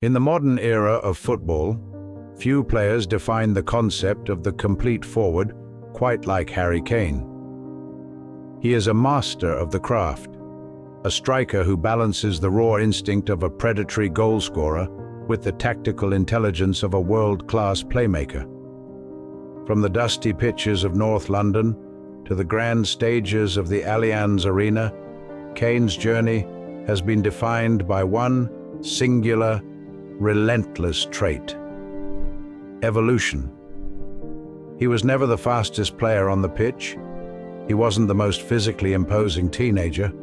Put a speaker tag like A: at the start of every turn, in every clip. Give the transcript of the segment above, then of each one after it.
A: In the modern era of football, few players define the concept of the complete forward quite like Harry Kane. He is a master of the craft, a striker who balances the raw instinct of a predatory goalscorer with the tactical intelligence of a world-class playmaker. From the dusty pitches of North London to the grand stages of the Allianz Arena, Kane's journey has been defined by one singular, relentless trait: evolution. He was never the fastest player on the pitch, he wasn't the most physically imposing teenager,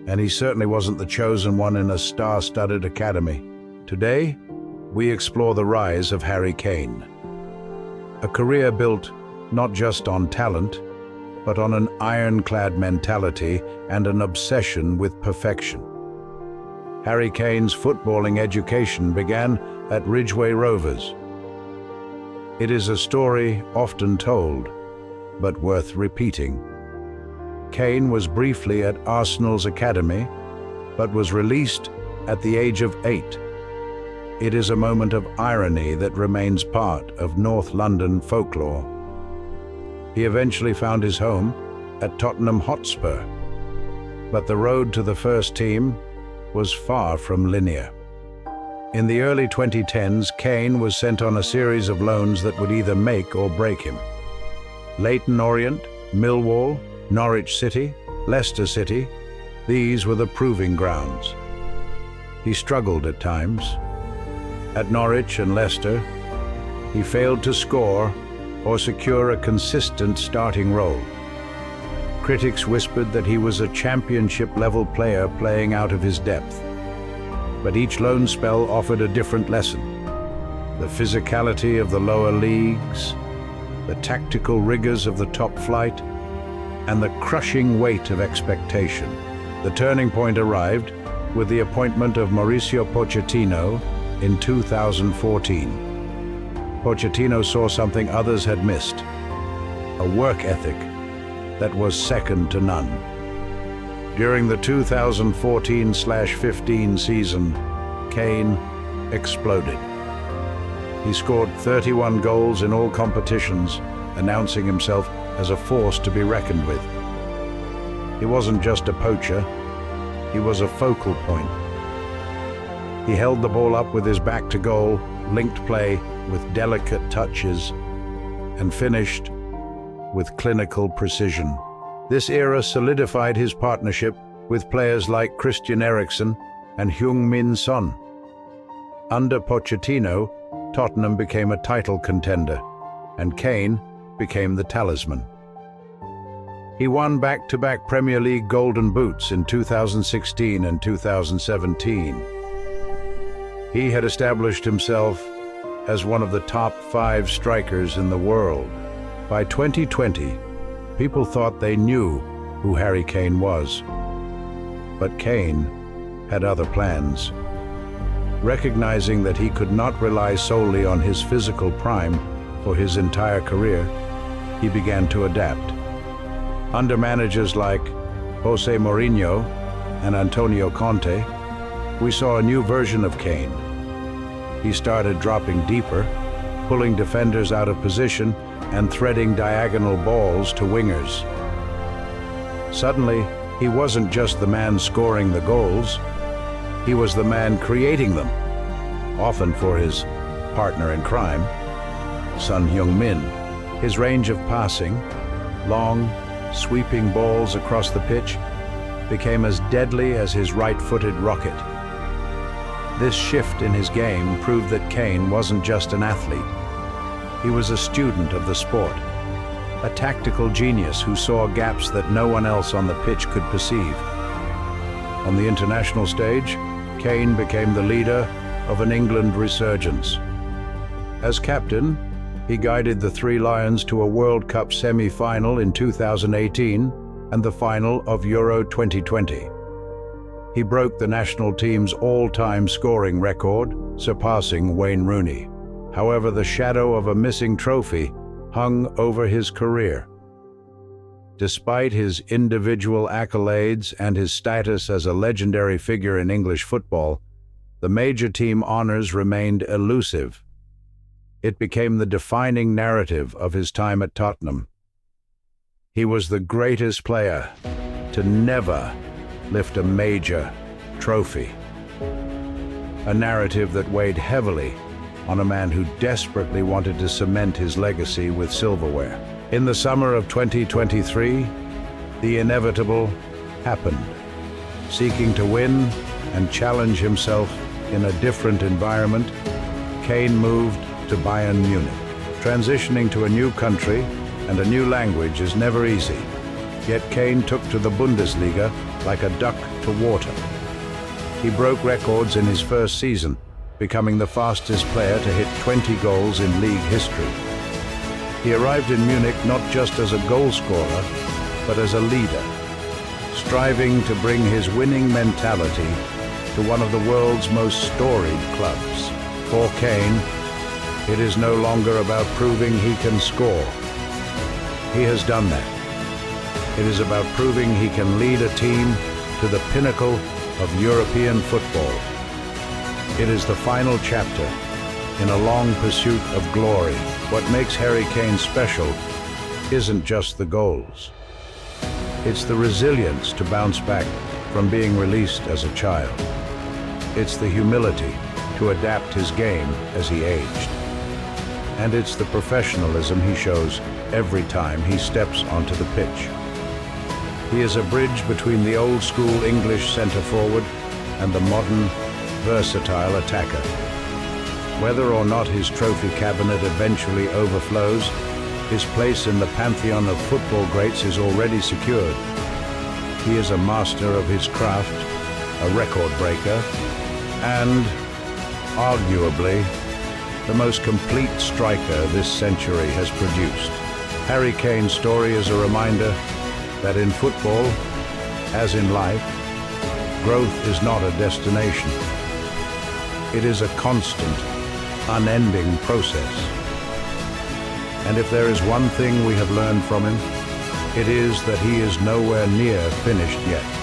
A: and he certainly wasn't the chosen one in a star-studded academy. Today, we explore the rise of Harry Kane. A career built not just on talent, but on an ironclad mentality and an obsession with perfection. Harry Kane's footballing education began at Ridgeway Rovers. It is a story often told, but worth repeating. Kane was briefly at Arsenal's academy, but was released at the age of 8. It is a moment of irony that remains part of North London folklore. He eventually found his home at Tottenham Hotspur, but the road to the first team was far from linear. In the early 2010s, Kane was sent on a series of loans that would either make or break him. Leyton Orient, Millwall, Norwich City, Leicester City, these were the proving grounds. He struggled at times. At Norwich and Leicester, he failed to score or secure a consistent starting role. Critics whispered that he was a championship-level player playing out of his depth. But each loan spell offered a different lesson. The physicality of the lower leagues, the tactical rigors of the top flight, and the crushing weight of expectation. The turning point arrived with the appointment of Mauricio Pochettino in 2014. Pochettino saw something others had missed: a work ethic that was second to none. During the 2014-15 season, Kane exploded. He scored 31 goals in all competitions, announcing himself as a force to be reckoned with. He wasn't just a poacher, he was a focal point. He held the ball up with his back to goal, linked play with delicate touches, and finished with clinical precision. This era solidified his partnership with players like Christian Eriksen and Heung-min Son. Under Pochettino, Tottenham became a title contender, and Kane became the talisman. He won back-to-back Premier League Golden Boots in 2016 and 2017. He had established himself as one of the top 5 strikers in the world. By 2020, people thought they knew who Harry Kane was. But Kane had other plans. Recognizing that he could not rely solely on his physical prime for his entire career, he began to adapt. Under managers like Jose Mourinho and Antonio Conte, we saw a new version of Kane. He started dropping deeper, pulling defenders out of position and threading diagonal balls to wingers. Suddenly, he wasn't just the man scoring the goals, he was the man creating them, often for his partner in crime, Son Heung-min. His range of passing, long, sweeping balls across the pitch, became as deadly as his right-footed rocket. This shift in his game proved that Kane wasn't just an athlete. He was a student of the sport, a tactical genius who saw gaps that no one else on the pitch could perceive. On the international stage, Kane became the leader of an England resurgence. As captain, he guided the Three Lions to a World Cup semi-final in 2018 and the final of Euro 2020. He broke the national team's all-time scoring record, surpassing Wayne Rooney. However, the shadow of a missing trophy hung over his career. Despite his individual accolades and his status as a legendary figure in English football, the major team honors remained elusive. It became the defining narrative of his time at Tottenham. He was the greatest player to never lift a major trophy. A narrative that weighed heavily on a man who desperately wanted to cement his legacy with silverware. In the summer of 2023, the inevitable happened. Seeking to win and challenge himself in a different environment, Kane moved to Bayern Munich. Transitioning to a new country and a new language is never easy. Yet Kane took to the Bundesliga like a duck to water. He broke records in his first season, becoming the fastest player to hit 20 goals in league history. He arrived in Munich not just as a goal scorer, but as a leader, striving to bring his winning mentality to one of the world's most storied clubs. For Kane, it is no longer about proving he can score. He has done that. It is about proving he can lead a team to the pinnacle of European football. It is the final chapter in a long pursuit of glory. What makes Harry Kane special isn't just the goals. It's the resilience to bounce back from being released as a child. It's the humility to adapt his game as he aged. And it's the professionalism he shows every time he steps onto the pitch. He is a bridge between the old-school English centre-forward and the modern, versatile attacker. Whether or not his trophy cabinet eventually overflows, his place in the pantheon of football greats is already secured. He is a master of his craft, a record breaker, and, arguably, the most complete striker this century has produced. Harry Kane's story is a reminder that in football, as in life, growth is not a destination. It is a constant, unending process. And if there is one thing we have learned from him, it is that he is nowhere near finished yet.